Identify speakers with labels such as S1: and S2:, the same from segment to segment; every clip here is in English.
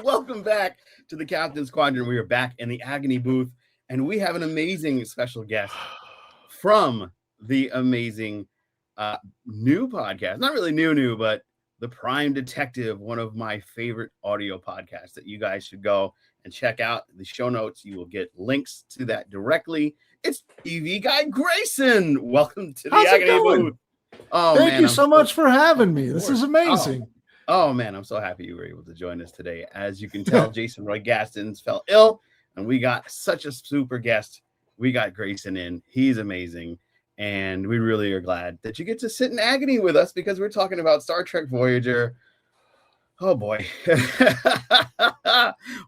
S1: Welcome back to the Captain's Quadrant. We are back in the Agony booth, and we have an amazing special guest from the amazing new podcast. Not really new, but The Prime Detective, one of my favorite audio podcasts that you guys should go and check out. The show notes, you will get links to that directly. It's TV guy Grayson. Welcome to the Agony booth.
S2: Oh, Thank you so much for having me. This is amazing.
S1: Oh, man, I'm so happy you were able to join us today. As you can tell, Jason Roy Gastins fell ill, and we got such a super guest. We got Grayson in. He's amazing, and we really are glad that you get to sit in Agony with us because we're talking about Star Trek Voyager. Oh, boy.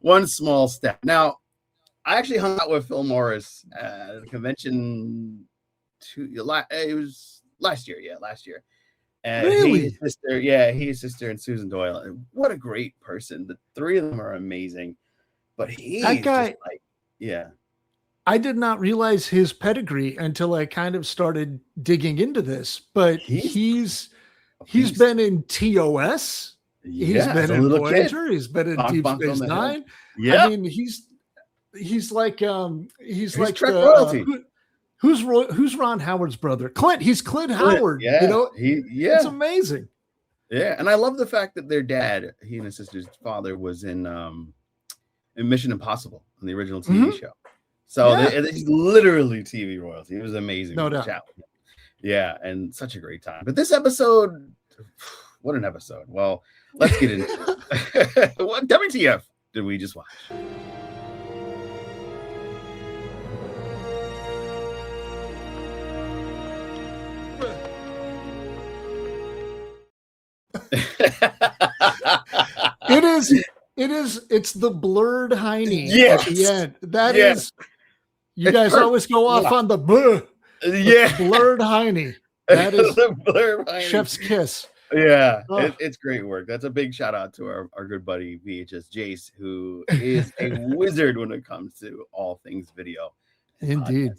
S1: One small step. Now, I actually hung out with Phil Morris at a convention. It was last year. And
S2: really?
S1: His sister and Susan Doyle. And what a great person. The three of them are amazing. But that guy,
S2: I did not realize his pedigree until I kind of started digging into this. But he's been in TOS. He's been in Voyager. He's been in Deep Space Nine.
S1: Yeah.
S2: I mean, he's like
S1: Trek royalty.
S2: Who's Ron Howard's brother? Clint. He's Clint Howard.
S1: Yeah.
S2: You know, it's amazing.
S1: Yeah, and I love the fact that their dad, he and his sister's father, was in Mission Impossible on the original TV show. So he's literally TV royalty. It was amazing.
S2: No doubt.
S1: Yeah, and such a great time. But this episode, what an episode. Well, let's get into it. What WTF did we just watch?
S2: It's the blurred hiney
S1: at
S2: the end. That is, you guys always go off on the blurred hiney. That is
S1: the blurred hiney.
S2: Chef's kiss.
S1: Yeah, it's great work. That's a big shout out to our good buddy VHS Jace, who is a wizard when it comes to all things video.
S2: Indeed.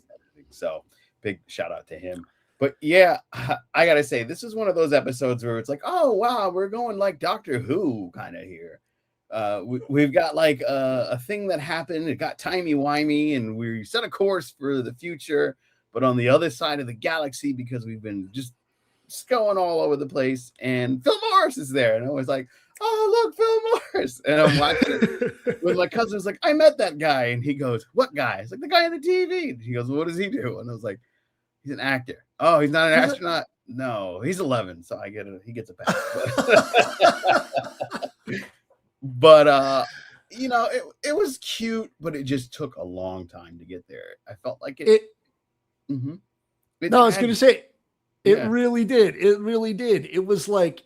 S1: So big shout out to him. But yeah, I gotta say, this is one of those episodes where it's like, oh wow, we're going like Doctor Who kind of here. We've got like a thing that happened. It got timey-wimey, and we set a course for the future. But on the other side of the galaxy, because we've been just going all over the place, and Phil Morris is there, and I was like, oh look, Phil Morris, and I'm watching it with my cousin. Was like, I met that guy, and he goes, what guy? It's like the guy on the TV. And he goes, well, what does he do? And I was like, he's an actor. Oh, he's not an astronaut. No, he's 11, so I get it. He gets a pass. But you know, it was cute, but it just took a long time to get there. I felt like it.
S2: No, I was going to say, it really did. It really did. It was like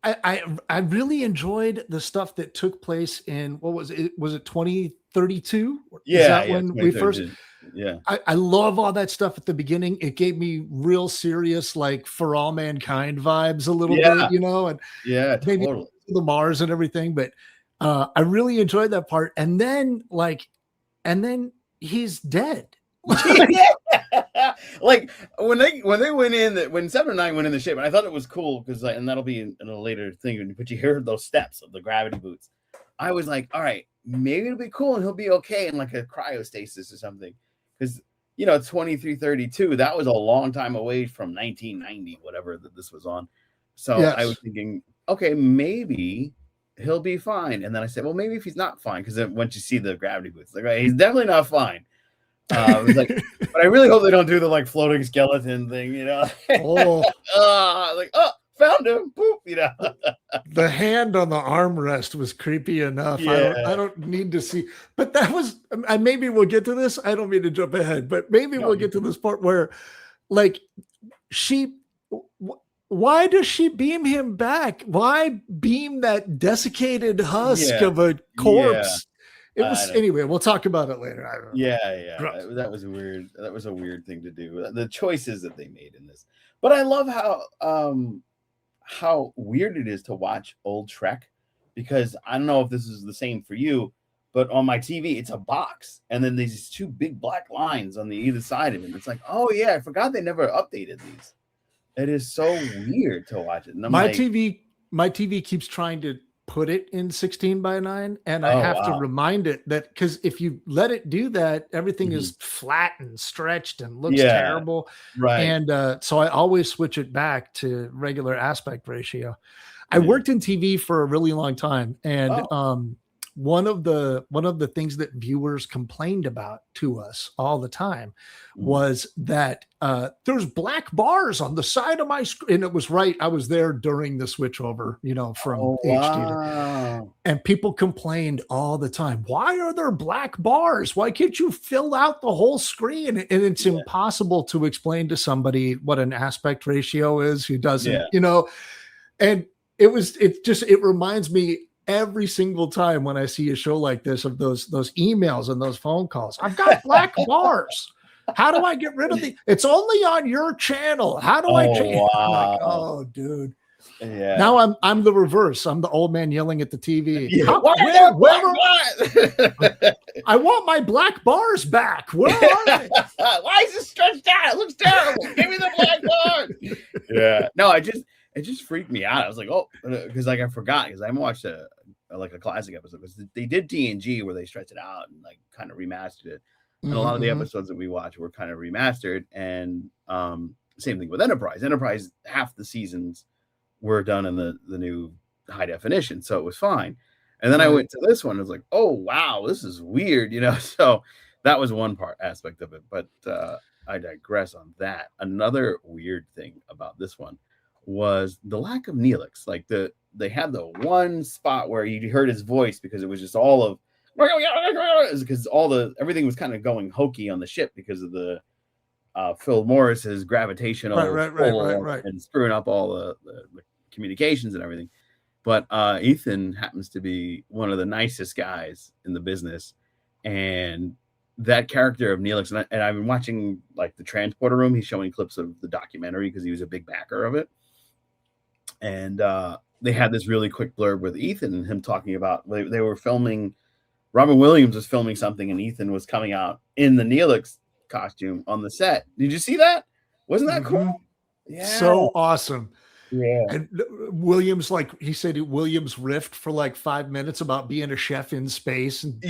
S2: I really enjoyed the stuff that took place in, what was it? Was it 2032?
S1: Yeah,
S2: is that when we first?
S1: Yeah,
S2: I love all that stuff at the beginning. It gave me real serious, like For All Mankind vibes a little bit, you know, and maybe
S1: totally.
S2: The Mars and everything. But I really enjoyed that part. And then he's dead.
S1: Like when they went in, when 7 and 9 went in the ship, and I thought it was cool because, and that'll be in a later thing. But you hear those steps of the gravity boots. I was like, all right, maybe it'll be cool and he'll be okay in like a cryostasis or something. Because, you know, 2332, that was a long time away from 1990, whatever that this was on. So I was thinking, okay, maybe he'll be fine. And then I said, well, maybe if he's not fine, because then once you see the gravity boots, like, right, he's definitely not fine. I was like, but I really hope they don't do the like floating skeleton thing, you know? Found him, poop, you know.
S2: The hand on the armrest was creepy enough. I don't need to see, but that was, maybe we'll get to this. I don't mean to jump ahead, but maybe we'll get to this part where, like, why does she beam him back? Why beam that desiccated husk of a corpse? It was anyway. We'll talk about it later. I don't know.
S1: That was weird. That was a weird thing to do. The choices that they made in this, but I love how weird it is to watch old Trek, because I don't know if this is the same for you, but on my TV it's a box, and then these two big black lines on the either side of it. It's like, oh yeah, I forgot they never updated these. It is so weird to watch it. And
S2: my TV keeps trying to put it in 16:9, and I have to remind it that, because if you let it do that, everything is flat and stretched and looks terrible.
S1: Right.
S2: And so I always switch it back to regular aspect ratio. I worked in TV for a really long time, and one of the things that viewers complained about to us all the time was that there's black bars on the side of my screen. And it was right. I was there during the switchover, from HD to, and people complained all the time. Why are there black bars? Why can't you fill out the whole screen? And it's impossible to explain to somebody what an aspect ratio is who doesn't, and it reminds me every single time when I see a show like this of those emails and those phone calls. I've got black bars. How do I get rid of it's only on your channel. How do I change?
S1: Wow.
S2: I'm like, oh, dude.
S1: Yeah.
S2: Now I'm the reverse. I'm the old man yelling at the TV.
S1: Yeah.
S2: I want my black bars back. Where are they?
S1: Why is it stretched out? It looks terrible. Give me the black bars. Yeah. No, it just freaked me out. I was like, oh, because I forgot, because I haven't watched a classic episode, because they did TNG where they stretched it out and kind of remastered it. And a lot of the episodes that we watch were kind of remastered. And same thing with Enterprise. Enterprise, half the seasons were done in the new high definition, so it was fine. And then I went to this one. I was like, oh wow, this is weird, So that was one aspect of it. But I digress on that. Another weird thing about this one was the lack of Neelix. Like they had the one spot where you heard his voice, because it was just all of because everything was kind of going hokey on the ship because of the Phil Morris's gravitational
S2: right,
S1: and screwing up all the communications and everything. But Ethan happens to be one of the nicest guys in the business, and that character of Neelix, and I've been watching the Transporter Room. He's showing clips of the documentary because he was a big backer of it. And they had this really quick blurb with Ethan and him talking about they were filming. Robin Williams was filming something, and Ethan was coming out in the Neelix costume on the set. Did you see that? Wasn't that cool?
S2: Yeah, so awesome.
S1: Yeah.
S2: And Williams, he said Williams riffed for 5 minutes about being a chef in space. And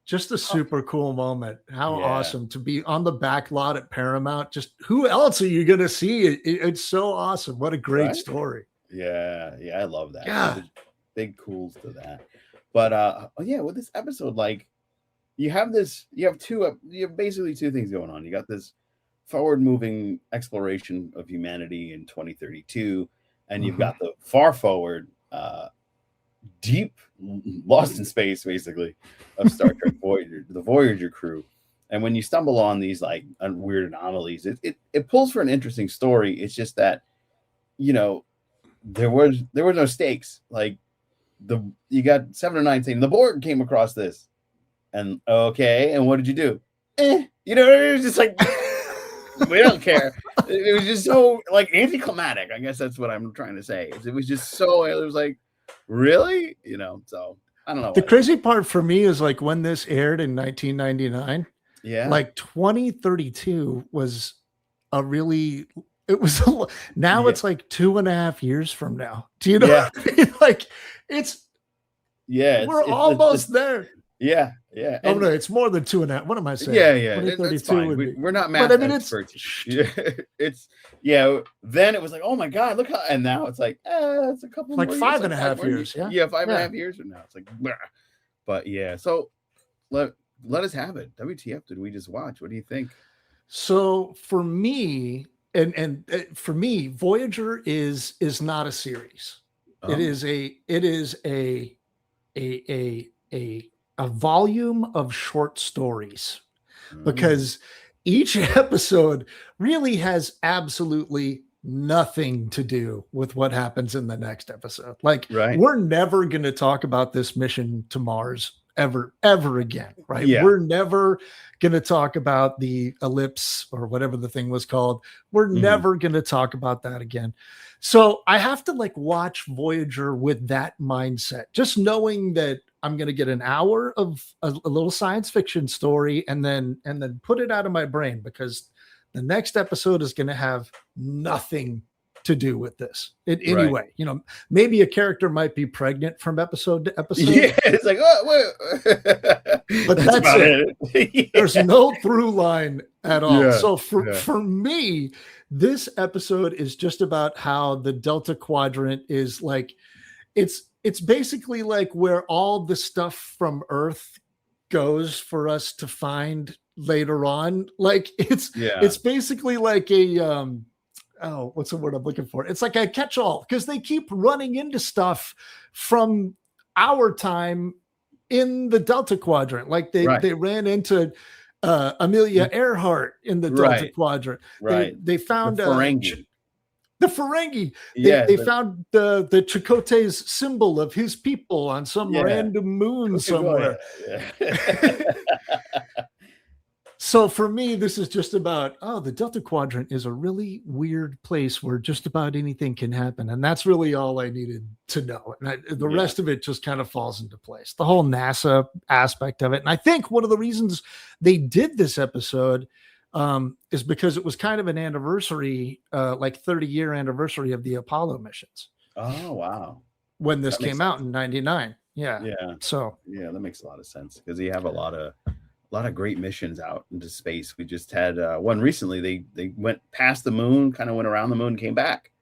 S2: just a super cool moment. How awesome to be on the back lot at Paramount. Just who else are you going to see? It's so awesome. What a great story.
S1: Yeah. I love that.
S2: Yeah.
S1: Big cools to that. But with this episode, you have basically two things going on. You got this forward moving exploration of humanity in 2032, and you've got the far forward, deep lost in space, basically, of Star Trek Voyager, the Voyager crew. And when you stumble on these weird anomalies, it pulls for an interesting story. It's just that, there was no stakes. You got 7 or 9 saying the Borg came across this, and okay, and what did you do? It was just we don't care. It was just so anticlimactic. I guess that's what I'm trying to say. It was just so. It was really, So I don't know.
S2: The crazy part for me is when this aired in 1999.
S1: Yeah,
S2: 2032 was a really. It was now it's 2.5 years from now. Do you know?
S1: Yeah.
S2: It's
S1: we're
S2: almost there.
S1: Yeah.
S2: Oh no, it's more than 2.5. What am I saying?
S1: Yeah. 2032. We're not math experts. It's Then it was oh my god, look how, and now it's it's a couple more
S2: 5.5 years.
S1: Yeah, 5.5 years from now. It's blah. But yeah. So let us have it. WTF did we just watch? What do you think?
S2: So for me, and for me, Voyager is not a series. It is a volume of short stories, because each episode really has absolutely nothing to do with what happens in the next episode. We're never going to talk about this mission to Mars ever again, right?
S1: Yeah.
S2: We're never going to talk about the ellipse or whatever the thing was called. We're never going to talk about that again. So I have to watch Voyager with that mindset, just knowing that I'm going to get an hour of a little science fiction story and then put it out of my brain, because the next episode is going to have nothing to do with this in any way. You know, maybe a character might be pregnant from episode to episode.
S1: Yeah, it's like, oh,
S2: but that's about it. There's no through line at all. Yeah, so for me, this episode is just about how the Delta Quadrant is like, it's basically like where all the stuff from Earth goes for us to find later on. Like it's basically like a what's the word I'm looking for? It's like a catch-all because they keep running into stuff from our time in the Delta Quadrant. Like they ran into Amelia Earhart in the Delta Quadrant. They found
S1: the Ferengi.
S2: The Ferengi. They found the Chakotay's symbol of his people on some random moon somewhere. So for me, this is just about, the Delta Quadrant is a really weird place where just about anything can happen. And that's really all I needed to know. And the rest of it just kind of falls into place. The whole NASA aspect of it. And I think one of the reasons they did this episode is because it was kind of an anniversary, like 30-year anniversary of the Apollo missions.
S1: Oh, wow.
S2: When this came out in 99. Yeah. So
S1: that makes a lot of sense because you have a lot of great missions out into space. We just had one recently. They went past the moon, kind of went around the moon, came back.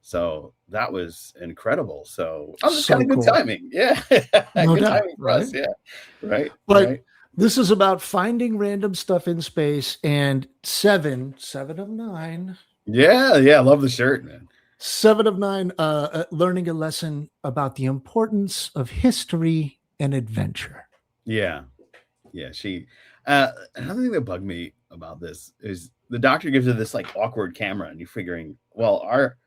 S1: So that was incredible. So that was kind of good timing. Yeah.
S2: No
S1: good
S2: doubt,
S1: timing for us. Yeah. Right.
S2: But this is about finding random stuff in space and 7 of 9.
S1: Yeah. I love the shirt, man.
S2: 7 of 9, learning a lesson about the importance of history and adventure.
S1: Yeah. She another thing that bugged me about this is the doctor gives her this like awkward camera, and you're figuring, well, our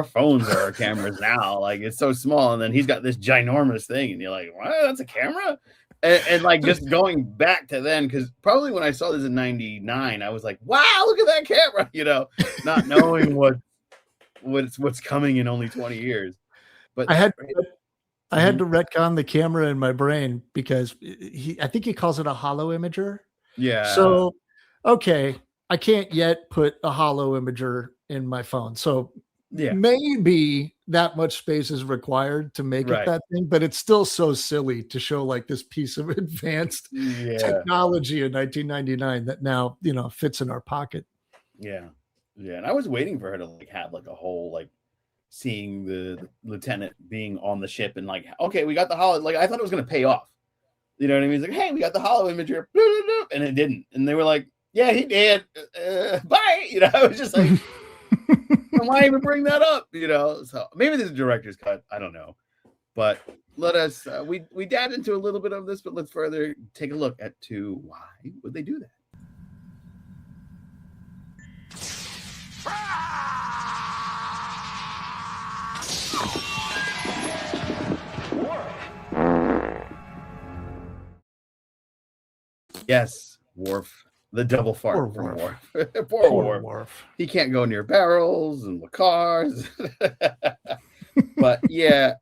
S1: phones are our cameras now. Like it's so small, and then he's got this ginormous thing, and you're like, what? That's a camera? And like just going back to then, because probably when I saw this in '99, I was like, wow, look at that camera, you know, not knowing what's coming in only 20 years. But
S2: I had to retcon the camera in my brain because I think he calls it a hollow imager.
S1: Yeah.
S2: So, okay, I can't yet put a hollow imager in my phone. So maybe that much space is required to make it that thing, but it's still so silly to show like this piece of advanced technology in 1999 that now, fits in our pocket.
S1: Yeah. And I was waiting for her to like have like a whole like seeing the lieutenant being on the ship and like, okay, we got the hollow. Like I thought it was going to pay off. You know what I mean? It's like, hey, we got the hollow imager, and it didn't. And they were like, yeah, he did. Bye. I was just like, why even bring that up? So maybe this is a director's cut. I don't know. But let us. We dabbed into a little bit of this, but let's further take a look at why would they do that. Yes, Worf, the double fart from Worf. Poor Worf. He can't go near barrels and the cars. But yeah,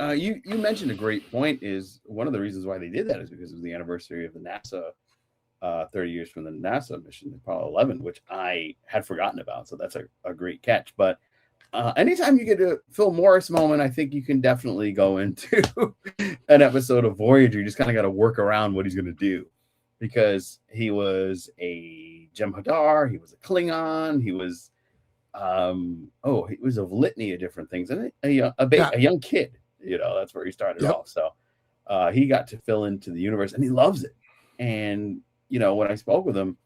S1: you mentioned a great point. Is one of the reasons why they did that is because of the anniversary of the NASA 30 years from the NASA mission, Apollo 11, which I had forgotten about. So that's a great catch. But anytime you get a Phil Morris moment, I think you can definitely go into an episode of Voyager. You just kind of got to work around what he's going to do. Because he was a Jem'Hadar, he was a Klingon, he was a litany of different things, and a young kid. That's where he started off. So he got to fill into the universe, and he loves it. And when I spoke with him,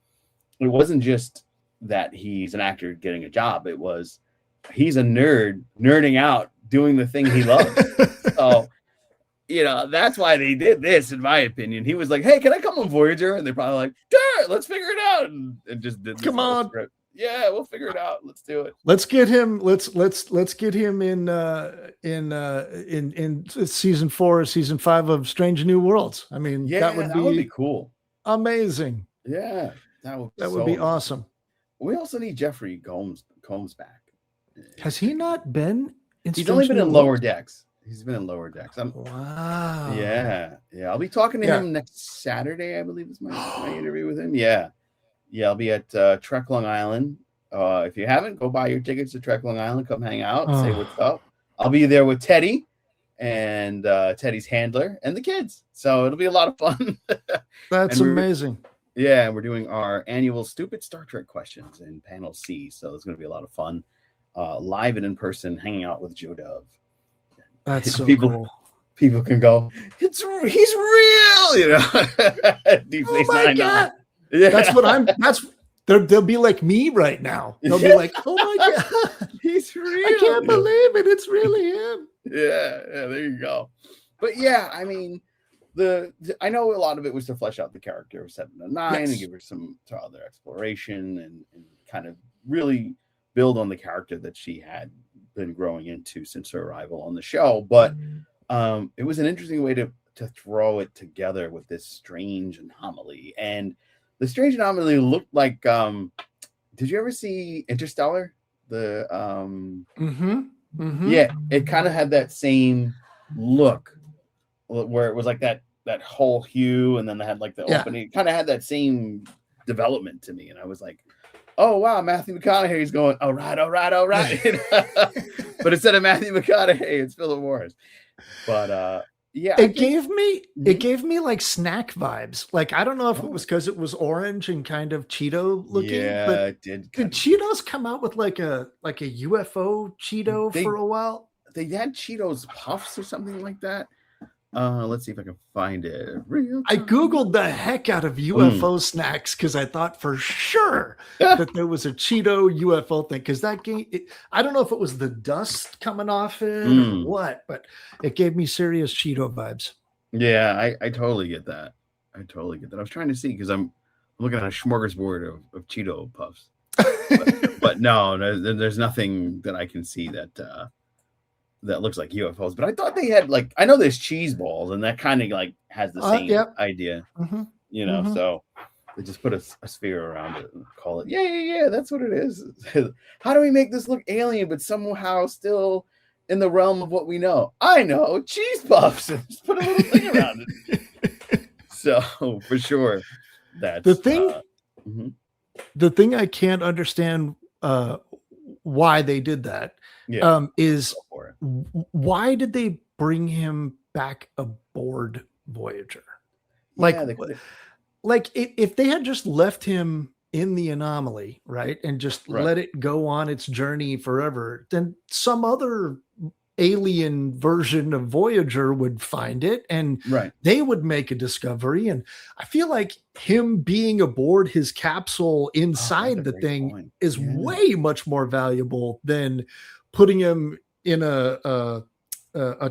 S1: it wasn't just that he's an actor getting a job; it was he's a nerd nerding out, doing the thing he loves. So. That's why they did this, in my opinion. He was like, hey, can I come on Voyager? And they're probably like, sure, let's figure it out. And just did this.
S2: Come on.
S1: Script. Yeah, we'll figure it out. Let's do it.
S2: Let's get him. Let's get him in season 4 or season 5 of Strange New Worlds. I mean, that would be
S1: cool.
S2: Amazing.
S1: Yeah. That
S2: would be awesome.
S1: We also need Jeffrey Combs back.
S2: Has he not been in
S1: He's only been in Lower Decks. He's been in Lower Decks.
S2: Wow.
S1: Yeah. I'll be talking to him next Saturday, I believe is my interview with him. Yeah. I'll be at Trek Long Island If you haven't, go buy your tickets to Trek Long Island. Come hang out, say what's up. I'll be there with Teddy and Teddy's handler and the kids. So it'll be a lot of fun.
S2: That's amazing.
S1: Yeah, we're doing our annual Stupid Star Trek questions in Panel C. So it's going to be a lot of fun. Live and in person, hanging out with Joe Dove.
S2: That's so
S1: cool. People can go, he's real, you know. Deep Space Nine. God.
S2: Yeah. They'll be like me right now. They'll be like, oh my God,
S1: he's real.
S2: I can't believe it. It's really him.
S1: Yeah, there you go. But yeah, I mean, I know a lot of it was to flesh out the character of 7 and 9 and give her some other exploration and kind of really build on the character that she had been growing into since her arrival on the show. But it was an interesting way to throw it together with this strange anomaly. And the strange anomaly looked like did you ever see Interstellar? The yeah, it kind of had that same look where it was like that whole hue, and then they had like the opening. It kind of had that same development to me, and I was like, oh wow, Matthew McConaughey's going, all right. But instead of Matthew McConaughey, it's Philip Morris. But yeah,
S2: it gave me like snack vibes. Like, I don't know if it was because it was orange and kind of Cheeto looking.
S1: Yeah,
S2: but
S1: it did.
S2: Did Cheetos come out with like a UFO Cheeto for a while?
S1: They had Cheetos Puffs or something like that. Let's see if I can find it.
S2: I Googled the heck out of UFO snacks because I thought for sure that there was a Cheeto UFO thing. Because that game, I don't know if it was the dust coming off it or what, but it gave me serious Cheeto vibes.
S1: Yeah, I totally get that. I was trying to see because I'm looking at a smorgasbord of Cheeto Puffs. But no, there's nothing that I can see that looks like UFOs, but I thought they had like, I know there's cheese balls and that kind of like has the same idea, you know, so they just put a sphere around it and call it, yeah, that's what it is. How do we make this look alien, but somehow still in the realm of what we know? I know, cheese puffs. Just put a little thing around it. So for sure, that's
S2: the thing. The thing I can't understand why they did that. Is why did they bring him back aboard Voyager? Like if they had just left him in the anomaly, right, and just let it go on its journey forever, then some other alien version of Voyager would find it and they would make a discovery. And I feel like him being aboard his capsule inside the thing is way much more valuable than putting him in a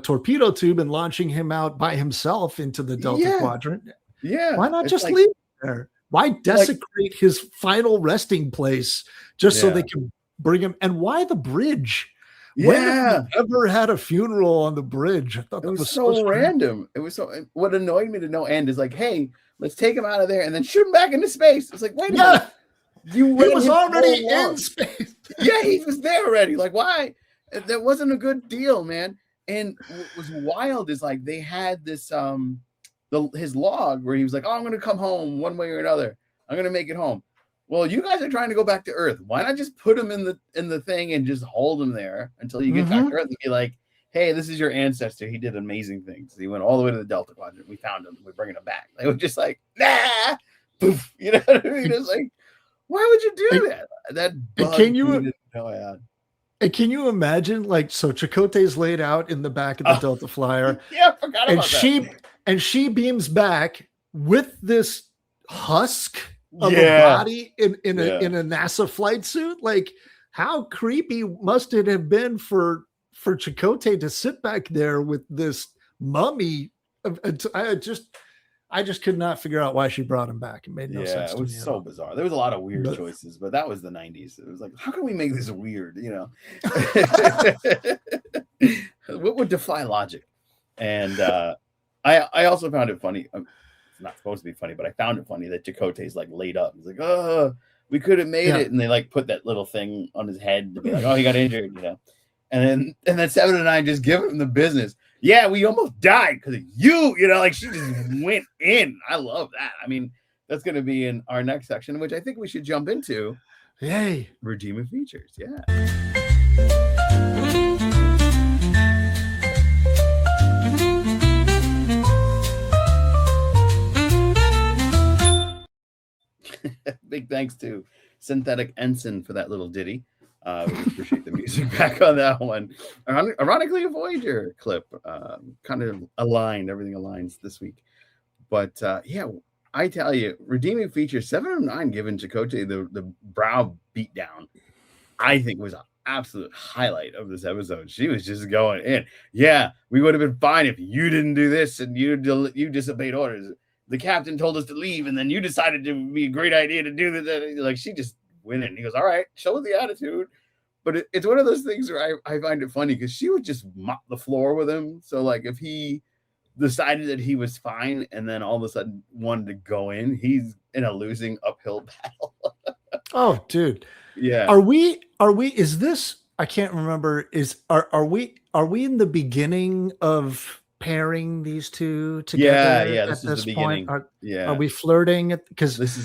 S2: torpedo tube and launching him out by himself into the Delta Quadrant.
S1: Yeah.
S2: Why not just leave him there? Why desecrate his final resting place just so they can bring him? And why the bridge? When have you ever had a funeral on the bridge? I thought that was
S1: so random. It was so. What annoyed me to no end is like, hey, let's take him out of there and then shoot him back into space. It's like, wait a minute.
S2: He was already in space.
S1: Yeah, he was there already. Like, why? That wasn't a good deal, man. And what was wild is like they had this his log where he was like, oh, I'm gonna come home one way or another. I'm gonna make it home. Well, you guys are trying to go back to Earth. Why not just put him in the thing and just hold him there until you get back to Earth and be like, hey, this is your ancestor. He did amazing things. He went all the way to the Delta Quadrant. We found him. We're bringing him back. They were just like, nah, poof. You know what I mean? It's like, why would you do that? That bug
S2: can you imagine, like, so Chakotay's laid out in the back of the Delta Flyer.
S1: Yeah, I forgot about that.
S2: And she beams back with this husk of a body in a NASA flight suit. Like, how creepy must it have been for Chakotay to sit back there with this mummy? I just could not figure out why she brought him back. It made no sense to me. It was
S1: so bizarre. There was a lot of weird choices, but that was the 90s. It was like, how can we make this weird? You know, what would defy logic? And I also found it funny. It's not supposed to be funny, but I found it funny that Chakotay's like laid up. He's like, oh, we could have made it. And they like put that little thing on his head to be like, oh, he got injured, you know. And then 7 and 9 just give him the business. Yeah, we almost died because of you know, like she just went in. I love that. I mean, that's going to be in our next section, which I think we should jump into.
S2: Yay.
S1: Redeeming features. Yeah. Big thanks to Synthetic Ensign for that little ditty. We appreciate the music back on that one. Ironically, a Voyager clip. Kind of aligned. Everything aligns this week. But yeah, I tell you, redeeming feature 709 given Chakotay the brow beatdown, I think was an absolute highlight of this episode. She was just going in. Yeah, we would have been fine if you didn't do this and you disobeyed orders. The captain told us to leave, and then you decided to be a great idea to do that. Like, she just went in. He goes, all right, show the attitude. But it's one of those things where I find it funny because she would just mop the floor with him. So, like, if he decided that he was fine and then all of a sudden wanted to go in, he's in a losing uphill battle.
S2: Oh, dude.
S1: Yeah.
S2: Is this, I can't remember, are we in the beginning of pairing these two together?
S1: Yeah, this is the beginning.
S2: Are we flirting? Because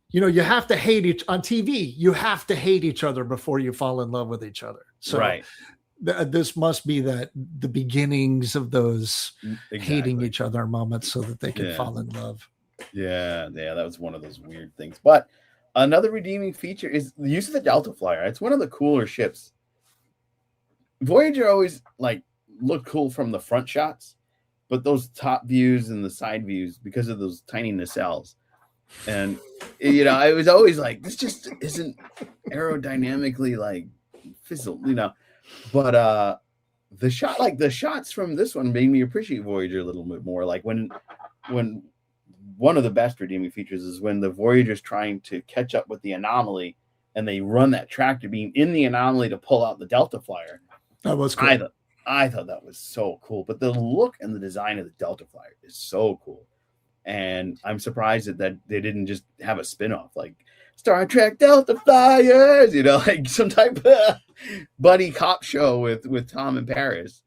S2: you have to hate on TV. You have to hate each other before you fall in love with each other. So
S1: right.
S2: This must be the beginnings of those hating each other moments so that they can fall in love.
S1: Yeah, that was one of those weird things. But another redeeming feature is the use of the Delta Flyer. It's one of the cooler ships. Voyager always looked cool from the front shots, but those top views and the side views, because of those tiny nacelles, and I was always like, this just isn't aerodynamically fizzled, But the shots from this one made me appreciate Voyager a little bit more. Like when one of the best redeeming features is when the Voyager's trying to catch up with the anomaly, and they run that tractor beam in the anomaly to pull out the Delta Flyer.
S2: That was cool.
S1: I thought that was so cool. But the look and the design of the Delta Flyer is so cool. And I'm surprised that they didn't just have a spinoff like Star Trek Delta Flyers, some type of buddy cop show with Tom and Paris.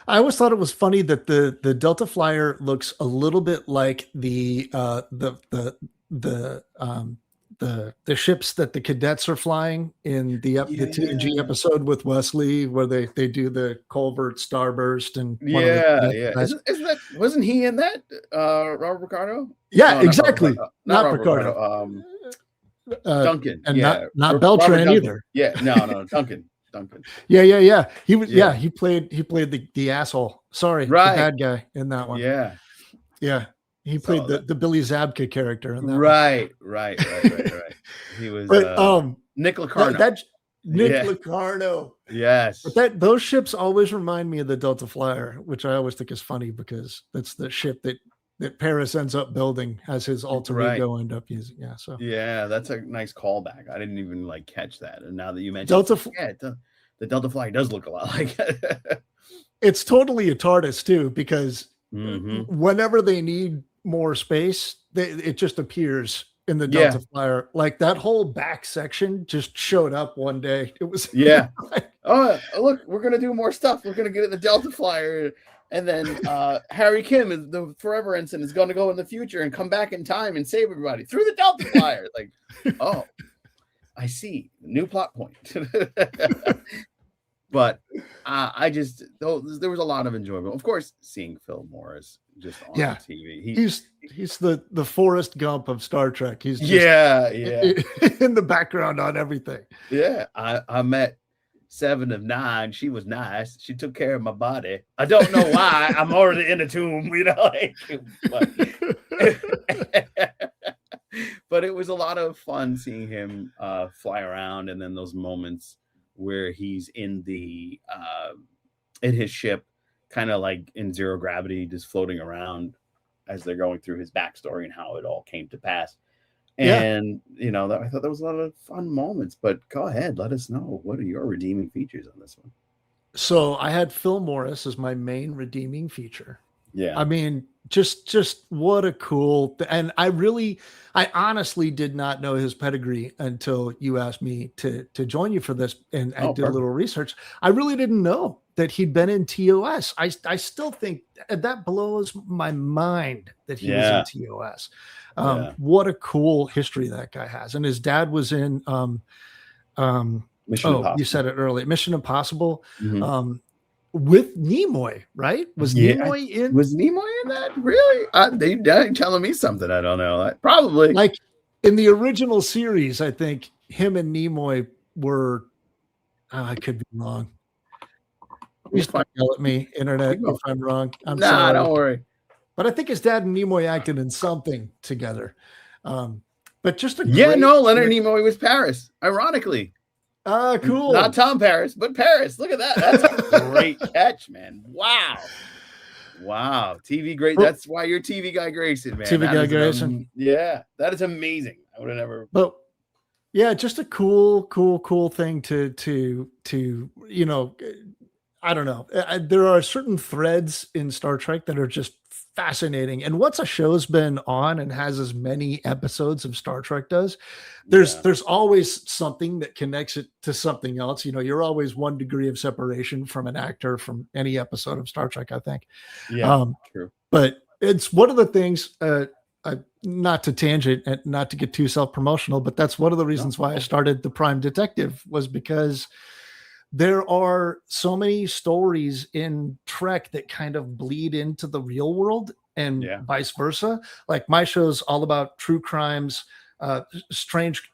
S2: I always thought it was funny that the Delta Flyer looks a little bit like the ships that the cadets are flying in the TNG episid with Wesley, where they do the Culvert Starburst and
S1: wasn't he in that? Robert Picardo?
S2: Yeah, no, exactly. Not Picardo.
S1: Duncan,
S2: and not Beltran either.
S1: Yeah, no, Duncan.
S2: Yeah. He was. Yeah, he played the asshole. Sorry,
S1: right.
S2: The bad guy in that one. Yeah. He played the Billy Zabka character in that.
S1: Right. He was Nick Locarno.
S2: Nick Locarno.
S1: Yes.
S2: But those ships always remind me of the Delta Flyer, which I always think is funny because that's the ship that Paris ends up building as his alter ego end up using. Yeah. So
S1: that's a nice callback. I didn't even catch that. And now that you mentioned the Delta Flyer does look a lot like it.
S2: It's totally a TARDIS too, because whenever they need more space, it just appears in the Delta Flyer. Like that whole back section just showed up one day. It was
S1: oh look, we're gonna do more stuff. We're gonna get in the Delta Flyer, and then Harry Kim, the Forever Ensign, is going to go in the future and come back in time and save everybody through the Delta Flyer. Oh, I see, new plot point. But there was a lot of enjoyment. Of course, seeing Phil Morris just on TV.
S2: He's the Forrest Gump of Star Trek. He's just in the background on everything.
S1: Yeah, I met 7 of 9. She was nice. She took care of my body. I don't know why. I'm already in the tomb, but it was a lot of fun seeing him fly around, and then those moments where he's in his ship, kind of like in zero gravity, just floating around as they're going through his backstory and how it all came to pass. And I thought there was a lot of fun moments. But go ahead, let us know, what are your redeeming features on this one?
S2: So I had Phil Morris as my main redeeming feature.
S1: Yeah,
S2: I mean, just what a cool and I honestly did not know his pedigree until you asked me to join you for this, and I did a little research. I really didn't know that he'd been in TOS. I still think that blows my mind that he was in TOS. What a cool history that guy has. And his dad was in
S1: Mission Impossible.
S2: You said it earlier, Mission Impossible. With Nimoy, right? Was Nimoy in?
S1: Was Nimoy in that? Really? They're telling me something I don't know. Probably.
S2: Like in the original series, I think him and Nimoy were. I could be wrong. Please don't yell at me, internet, if I'm wrong. I'm sorry.
S1: Don't worry.
S2: But I think his dad and Nimoy acted in something together. But just Leonard
S1: Nimoy was Paris, ironically.
S2: Cool.
S1: Not Tom Paris, but Paris. Look at that. That's a great catch, man. Wow. TV great. That's why you're TV guy Grayson, man.
S2: TV guy Grayson.
S1: That is amazing. I would have never.
S2: But yeah, just a cool thing to I don't know. There are certain threads in Star Trek that are just fascinating. And once a show's been on and has as many episodes of Star Trek does, there's always something that connects it to something else. You're always 1 degree of separation from an actor from any episode of Star Trek, I think.
S1: True.
S2: But it's one of the things, not to tangent and not to get too self-promotional, but that's one of the reasons why I started the Prime Detective, was because there are so many stories in Trek that kind of bleed into the real world and vice versa. Like my show's all about true crimes, strange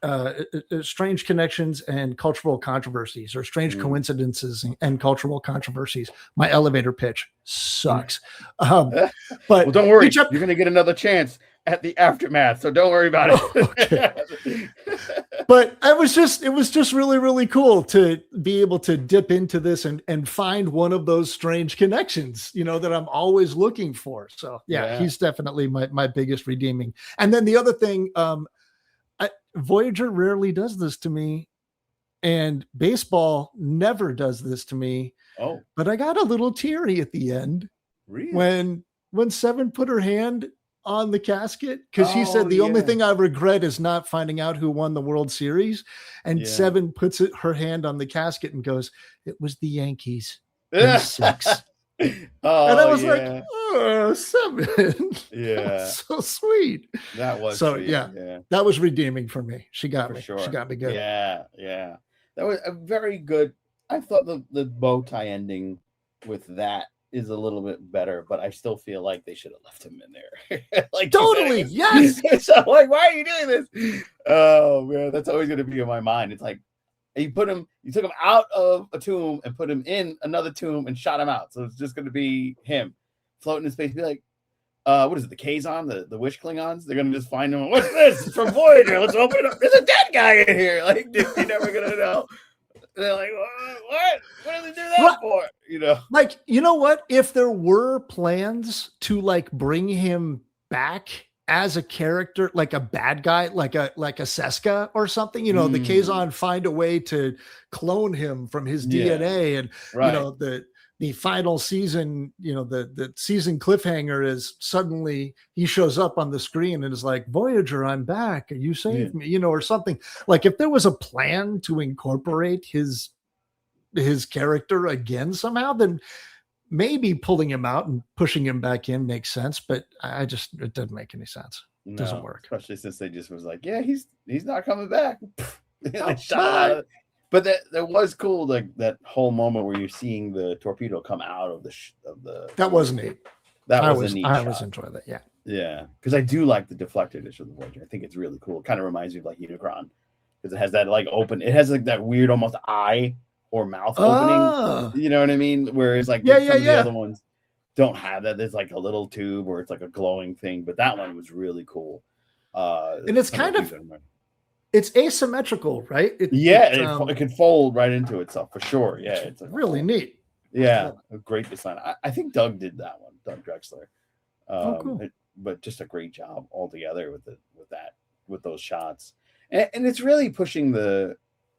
S2: connections and cultural controversies, or strange coincidences and cultural controversies. My elevator pitch sucks. But
S1: well, don't worry, you're going to get another chance at the aftermath, so don't worry about it.
S2: But it was just really, really cool to be able to dip into this and find one of those strange connections, that I'm always looking for. So he's definitely my biggest redeeming. And then the other thing, Voyager rarely does this to me, and baseball never does this to me.
S1: Oh,
S2: but I got a little teary at the end.
S1: Really?
S2: When Seven put her hand on the casket, because she said the only thing I regret is not finding out who won the World Series, and Seven puts her hand on the casket and goes, "It was the Yankees." 6. And I was like, "Oh, Seven, that's so sweet."
S1: That was
S2: so
S1: sweet.
S2: That was redeeming for me. She got me.
S1: Sure.
S2: She got me good.
S1: Yeah. That was a very good. I thought the bow tie ending with that is a little bit better, but I still feel like they should have left him in there. Like
S2: totally, yes.
S1: So why are you doing this? Oh man, that's always going to be in my mind. It's like you took him out of a tomb and put him in another tomb and shot him out. So it's just going to be him floating in space. Be like, what is it? The Kazon, the Wish Klingons? They're going to just find him. What's this? It's from Voyager. Let's open it up. There's a dead guy in here. Like you're never going to know. They're like, what? What did they do that for?
S2: Like, you know what? If there were plans to like bring him back as a character, like a bad guy, like a Seska or something, the Kazon find a way to clone him from his DNA, and the final season, the season cliffhanger is suddenly he shows up on the screen and is like, "Voyager, I'm back. You saved me," or something. Like if there was a plan to incorporate his character again somehow, then maybe pulling him out and pushing him back in makes sense. But it doesn't make any sense. It doesn't work.
S1: Especially since they just was like, he's not coming back. But that was cool, like that whole moment where you're seeing the torpedo come out of the.
S2: That was neat.
S1: That was a neat shot.
S2: I was enjoying that. Yeah.
S1: Yeah, because I do like the deflector dish of the Voyager. I think it's really cool. It kind of reminds me of like Unicron, because it has that like open. It has like that weird almost eye or mouth opening. You know what I mean? Whereas like some of the other ones don't have that. There's like a little tube or it's like a glowing thing, but that one was really cool.
S2: And it's kind of. It's asymmetrical, right?
S1: It could fold right into itself for sure. Yeah, it's
S2: really neat.
S1: Yeah, a great design. I think Doug did that one, Doug Drexler.
S2: Cool.
S1: But just a great job altogether with those shots, and it's really pushing the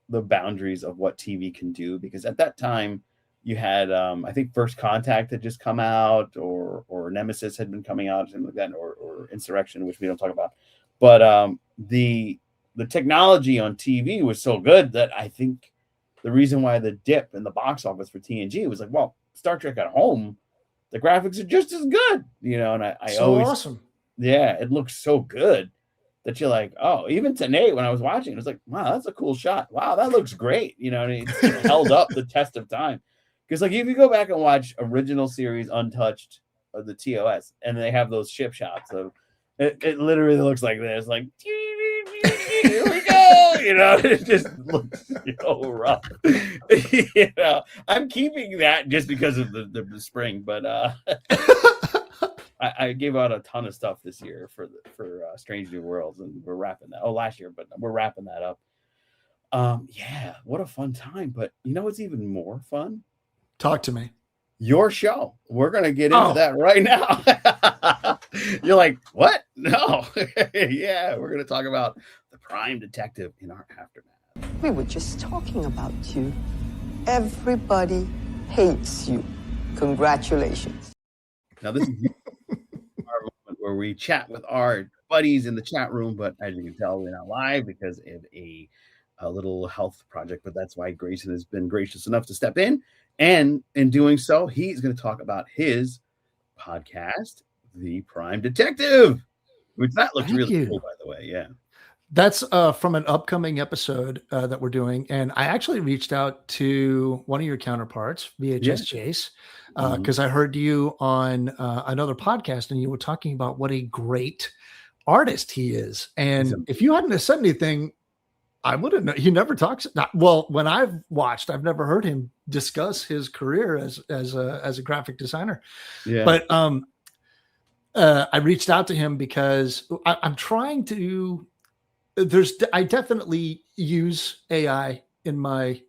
S1: boundaries of what TV can do, because at that time you had I think First Contact had just come out, or Nemesis had been coming out, something like that, or Insurrection, which we don't talk about, but the technology on TV was so good that I think the reason why the dip in the box office for TNG was like, well, Star Trek at home, the graphics are just as good, you know, and I
S2: so
S1: always,
S2: awesome.
S1: Yeah, it looks so good that you're like, oh, even tonight when I was watching, it was like, wow, that's a cool shot. Wow, that looks great. You know, and it held up the test of time. Because like if you go back and watch original series untouched of the TOS, and they have those ship shots of it literally looks like this, like here we go, you know, it just looks so rough. You know, I'm keeping that just because of the spring, but I gave out a ton of stuff this year for Strange New Worlds, and we're wrapping that. Oh, last year, but we're wrapping that up. Yeah, what a fun time! But you know what's even more fun?
S2: Talk to me.
S1: Your show. We're gonna get into that right now. You're like, what? No. Yeah, we're gonna talk about the Prime Detective in our aftermath.
S3: We were just talking about you. Everybody hates you. Congratulations.
S1: Now this is our moment where we chat with our buddies in the chat room, but as you can tell, we're not live because of a little health project. But that's why Grayson has been gracious enough to step in, and in doing so, he's going to talk about his podcast, The Prime Detective, which that looks really cool, by the way. Yeah.
S2: That's from an upcoming episode that we're doing. And I actually reached out to one of your counterparts, VHS Chase, because I heard you on another podcast and you were talking about what a great artist he is. And if you hadn't said anything, I wouldn't know. He never talks. Well, when I've watched, I've never heard him discuss his career as a graphic designer. Yeah. But I reached out to him because I'm trying to. I definitely use AI in my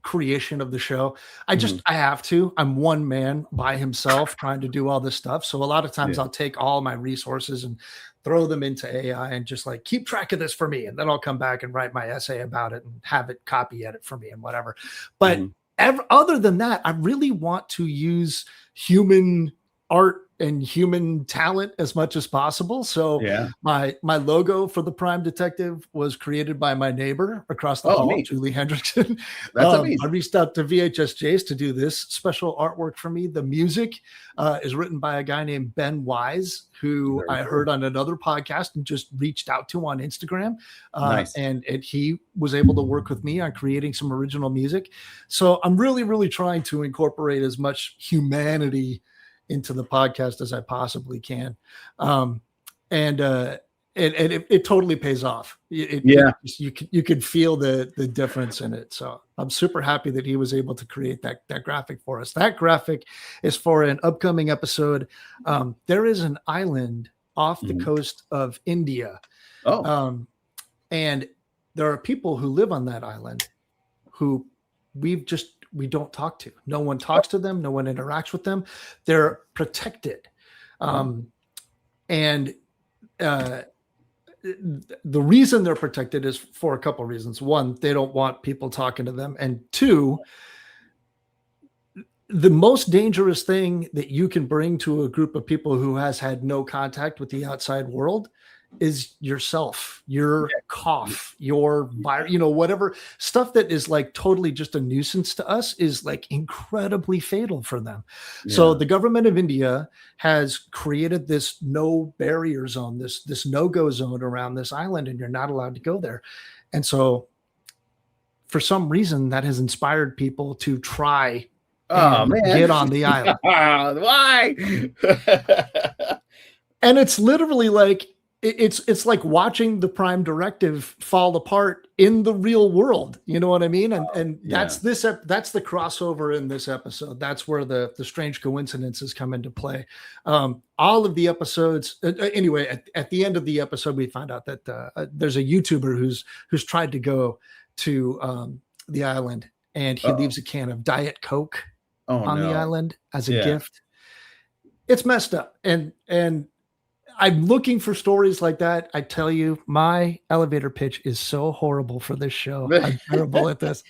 S2: creation of the show. I have to. I'm one man by himself trying to do all this stuff. So a lot of times I'll take all my resources and throw them into AI and just like keep track of this for me. And then I'll come back and write my essay about it and have it copy edit for me and whatever. But other than that, I really want to use human art and human talent as much as possible. So my logo for the Prime Detective was created by my neighbor across the hall, Julie Hendrickson. That's amazing. I reached out to VHS Jace to do this special artwork for me. The music is written by a guy named Ben Wise, who I heard on another podcast and just reached out to on Instagram. And he was able to work with me on creating some original music. So I'm really, really trying to incorporate as much humanity into the podcast as I possibly can. And it totally pays off. You could feel the difference in it. So I'm super happy that he was able to create that graphic for us. That graphic is for an upcoming episode. There is an island off the coast of India. And there are people who live on that island who we don't talk to. No one talks to them. No one interacts with them. They're protected. And the reason they're protected is for a couple of reasons. One, they don't want people talking to them. And two, the most dangerous thing that you can bring to a group of people who has had no contact with the outside world is yourself, your cough, your virus, whatever stuff that is like totally just a nuisance to us is like incredibly fatal for them. So the government of India has created this no barrier zone, this no-go zone around this island, and you're not allowed to go there. And so for some reason that has inspired people to try get on the island.
S1: Why?
S2: And it's literally like, it's like watching the Prime Directive fall apart in the real world. You know what I mean? And that's that's the crossover in this episode. That's where the strange coincidences come into play. All of the episodes. Anyway, at the end of the episode, we find out that there's a YouTuber who's tried to go to the island, and he leaves a can of Diet Coke on the island as a gift. It's messed up, and I'm looking for stories like that. I tell you, my elevator pitch is so horrible for this show. I'm terrible at this.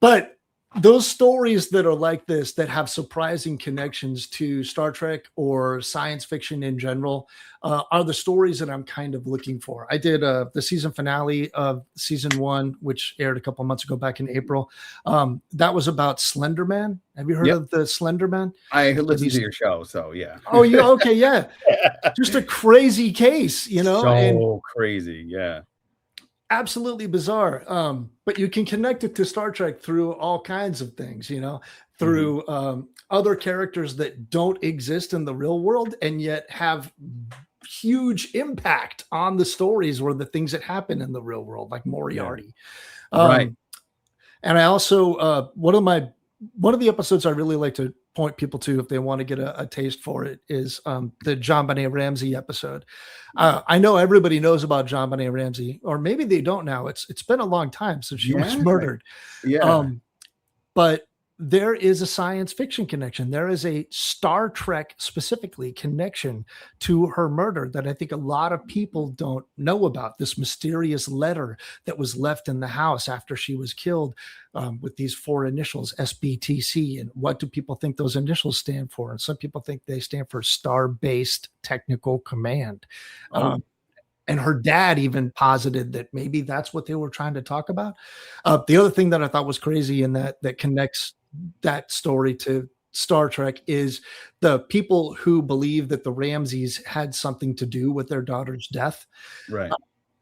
S2: But those stories that are like this, that have surprising connections to Star Trek or science fiction in general, are the stories that I'm kind of looking for. I did the season finale of season 1, which aired a couple months ago back in April. That was about Slender Man. Have you heard of the Slender Man?
S1: I listened to your show, so yeah.
S2: Oh, yeah. Okay, yeah. Just a crazy case, you know.
S1: So crazy, yeah.
S2: Absolutely bizarre. But you can connect it to Star Trek through all kinds of things, you know, through other characters that don't exist in the real world and yet have huge impact on the stories or the things that happen in the real world, like Moriarty.
S1: Right.
S2: And I also, one of the episodes I really like to point people to if they want to get a taste for it is the JonBenet Ramsey episode. I know everybody knows about JonBenet Ramsey, or maybe they don't now. It's been a long time since she was murdered.
S1: Yeah.
S2: But there is a science fiction connection. There is a Star Trek specifically connection to her murder that I think a lot of people don't know about. This mysterious letter that was left in the house after she was killed, with these 4 initials, SBTC. And what do people think those initials stand for? And some people think they stand for Star-Based Technical Command. And her dad even posited that maybe that's what they were trying to talk about. The other thing that I thought was crazy and that connects that story to Star Trek is the people who believe that the Ramseys had something to do with their daughter's death.
S1: Right.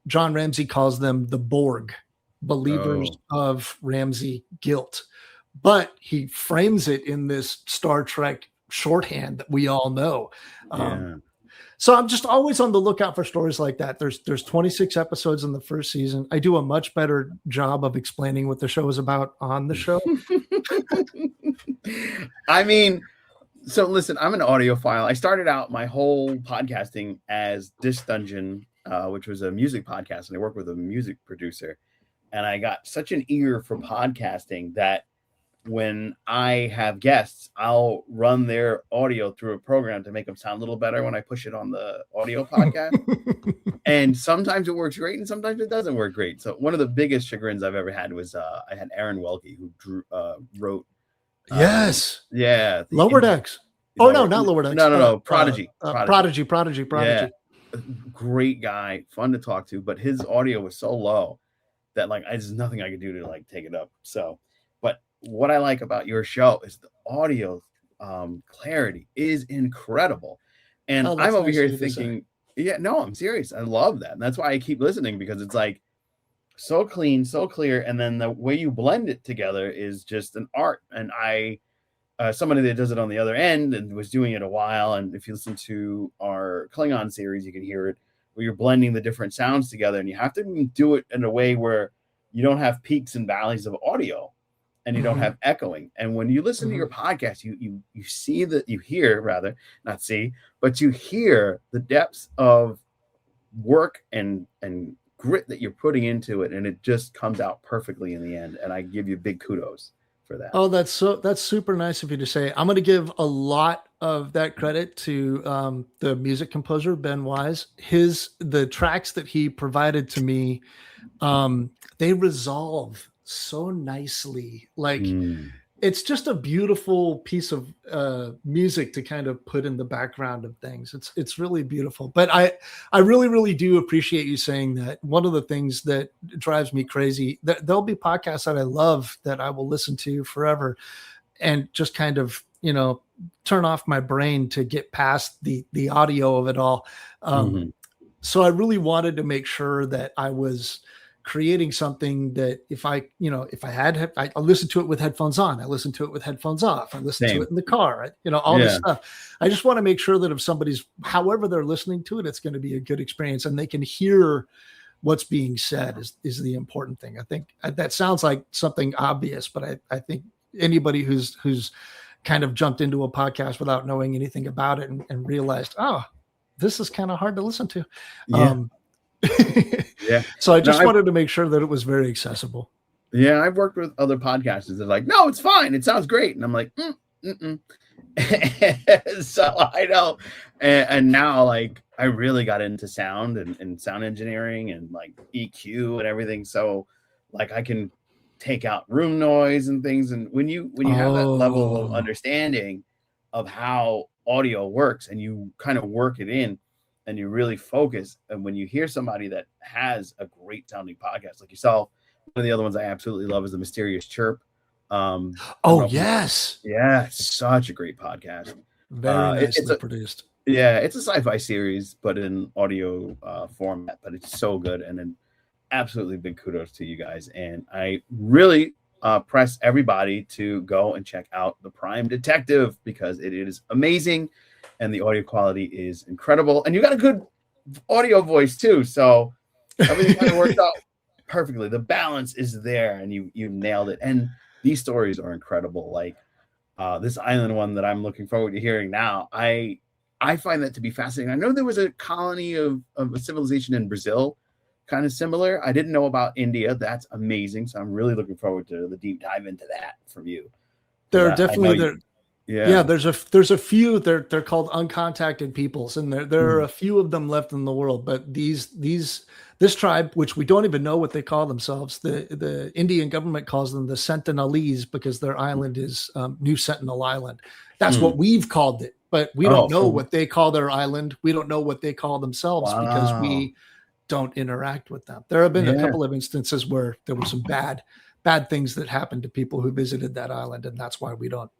S2: John Ramsey calls them the Borg, believers of Ramsey guilt. But he frames it in this Star Trek shorthand that we all know. So I'm just always on the lookout for stories like that. There's 26 episodes in the first season. I do a much better job of explaining what the show is about on the show.
S1: I mean, so listen, I'm an audiophile. I started out my whole podcasting as Disc Dungeon, which was a music podcast, and I worked with a music producer. And I got such an ear for podcasting that when I have guests, I'll run their audio through a program to make them sound a little better when I push it on the audio podcast. And sometimes it works great and sometimes it doesn't work great. So one of the biggest chagrins I've ever had was I had Aaron Welke, who wrote
S2: Lower Decks. Oh, no, not Lower Decks.
S1: No. Prodigy.
S2: Prodigy.
S1: Yeah. Great guy, fun to talk to, but his audio was so low that like there's nothing I could do to like take it up. So, but what I like about your show is the audio clarity is incredible. And I'm over here thinking, I'm serious. I love that. And that's why I keep listening, because it's like so clean, so clear. And then the way you blend it together is just an art. And somebody that does it on the other end and was doing it a while. And if you listen to our Klingon series, you can hear it where you're blending the different sounds together, and you have to do it in a way where you don't have peaks and valleys of audio and you don't have echoing. And when you listen to your podcast, you see that, you hear, rather not see, but you hear the depths of work and grit that you're putting into it, and it just comes out perfectly in the end. And I give you big kudos for that.
S2: Oh, that's super nice of you to say. I'm going to give a lot of that credit to the music composer, Ben Wise. The tracks that he provided to me, they resolve so nicely. Like it's just a beautiful piece of music to kind of put in the background of things. It's really beautiful. But I really, really do appreciate you saying that. One of the things that drives me crazy, there'll be podcasts that I love that I will listen to forever and just kind of, turn off my brain to get past the audio of it all. So I really wanted to make sure that I was creating something that if I listen to it with headphones on, I listen to it with headphones off, I listen to it in the car, all this stuff. I just want to make sure that if somebody's, however they're listening to it, it's going to be a good experience and they can hear what's being said is the important thing. I think that sounds like something obvious, but I think anybody who's kind of jumped into a podcast without knowing anything about it and realized, this is kind of hard to listen to. So I just wanted to make sure that it was very accessible.
S1: Yeah, I've worked with other podcasters that are like, no, it's fine, it sounds great, and I'm like, so I know, and now like I really got into sound and sound engineering and like EQ and everything. So like I can take out room noise and things. And when you have that level of understanding of how audio works and you kind of work it in and you really focus, and when you hear somebody that has a great sounding podcast like yourself, one of the other ones I absolutely love is the Mysterious Chirp.
S2: Yes.
S1: Yeah, it's such a great podcast.
S2: Very nicely produced.
S1: Yeah, it's a sci-fi series, but in audio format, but it's so good. And then absolutely big kudos to you guys. And I really press everybody to go and check out The Prime Detective because it is amazing and the audio quality is incredible. And you got a good audio voice too. So everything kind of worked out perfectly. The balance is there and you nailed it. And these stories are incredible. Like this island one that I'm looking forward to hearing now. I find that to be fascinating. I know there was a colony of a civilization in Brazil, kind of similar. I didn't know about India. That's amazing. So I'm really looking forward to the deep dive into that from you.
S2: There are definitely there.
S1: Yeah.
S2: There's a few. They're called uncontacted peoples, and there are a few of them left in the world. But this tribe, which we don't even know what they call themselves, the Indian government calls them the Sentinelese because their island is New Sentinel Island. That's what we've called it. But we don't know what they call their island. We don't know what they call themselves because we don't interact with them. There have been a couple of instances where there were some bad things that happened to people who visited that island, and that's why we don't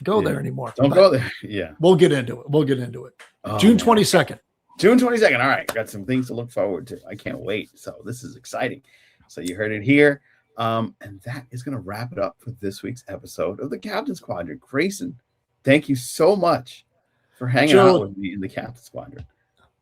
S2: go there anymore.
S1: Don't go there. Yeah.
S2: We'll get into it. June 22nd.
S1: June 22nd. All right. Got some things to look forward to. I can't wait. So this is exciting. So you heard it here. And that is going to wrap it up for this week's episode of the Captain's Quadrant. Grayson, thank you so much for hanging out with me in the Captain's Quadrant.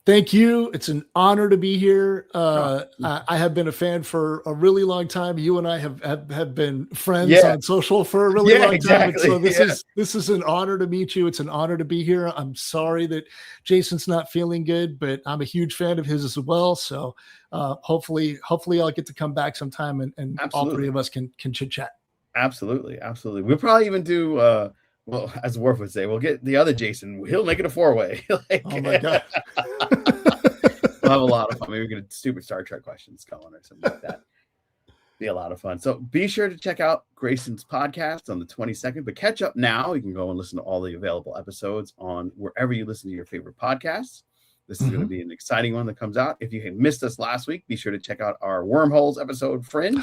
S2: Thank you. It's an honor to be here. I have been a fan for a really long time. You and I have been friends on social for a really long time. And so this is an honor to meet you. It's an honor to be here. I'm sorry that Jason's not feeling good, but I'm a huge fan of his as well. So hopefully I'll get to come back sometime and all three of us can chit chat. Absolutely.
S1: We'll probably even do well, as Worf would say, we'll get the other Jason. He'll make it a 4-way.
S2: Oh my god!
S1: We'll have a lot of fun. Maybe we get a stupid Star Trek questions going or something like that. Be a lot of fun. So be sure to check out Grayson's podcast on the 22nd. But catch up now. You can go and listen to all the available episodes on wherever you listen to your favorite podcasts. This is going to be an exciting one that comes out. If you missed us last week, be sure to check out our Wormholes episode, Fringe.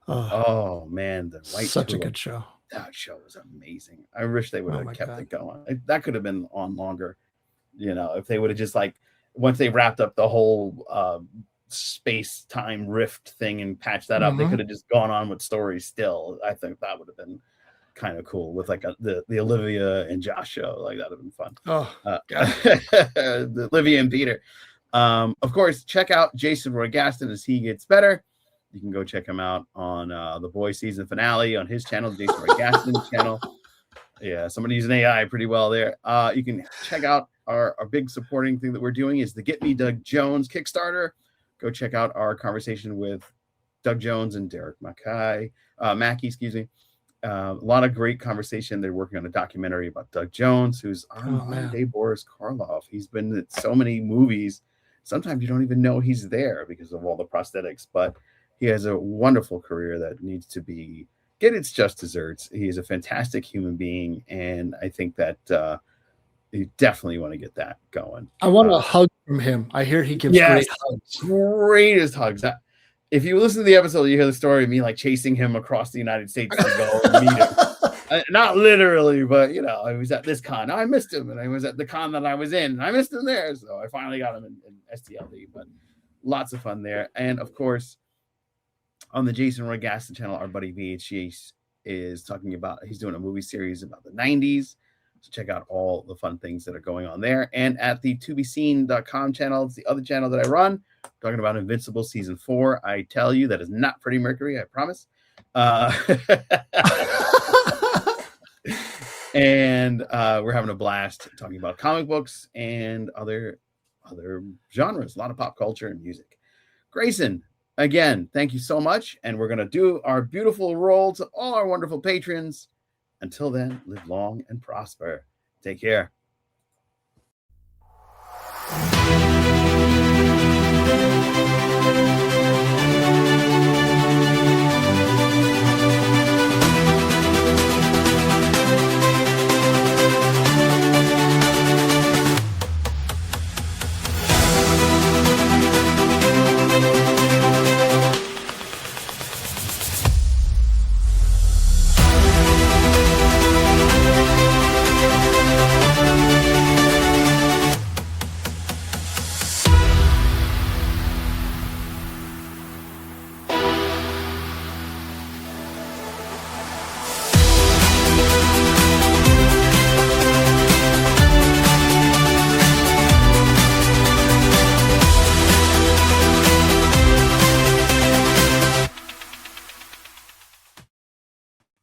S1: Oh man,
S2: such a good show.
S1: That show was amazing. I wish they would have kept it going. That could have been on longer, if they would have just once they wrapped up the whole space-time rift thing and patched that up, they could have just gone on with stories still. I think that would have been kind of cool with the Olivia and Josh show. That would have been fun. The Olivia and Peter. Of course, check out Jason Roy-Gaston as he gets better. You can go check him out on The Boys season finale on his channel, Jason Roy-Gaston's channel. Yeah, somebody using AI pretty well there. You can check out our big supporting thing that we're doing is the Get Me Doug Jones Kickstarter. Go check out our conversation with Doug Jones and Derek Mackey, excuse me. A lot of great conversation. They're working on a documentary about Doug Jones, who's our modern-day Boris Karloff. He's been in so many movies. Sometimes you don't even know he's there because of all the prosthetics, but he has a wonderful career that needs to get its just desserts. He is a fantastic human being, and I think that you definitely want to get that going.
S2: I want a hug from him. I hear he gives great hugs.
S1: Greatest hugs. If you listen to the episode, you hear the story of me chasing him across the United States to go and meet him. Not literally, but I was at this con. I missed him, and I was at the con that I was in, and I missed him there. So I finally got him in STLD. But lots of fun there, and of course, on the Jason Roy-Gaston channel, our buddy VHG is talking about, he's doing a movie series about the 90s. So check out all the fun things that are going on there. And at the tobeseen.com channel, it's the other channel that I run, talking about Invincible season 4. I tell you, that is not Freddie Mercury, I promise. And we're having a blast talking about comic books and other genres, a lot of pop culture and music. Grayson, again, thank you so much. And we're going to do our beautiful roll to all our wonderful patrons. Until then, live long and prosper. Take care.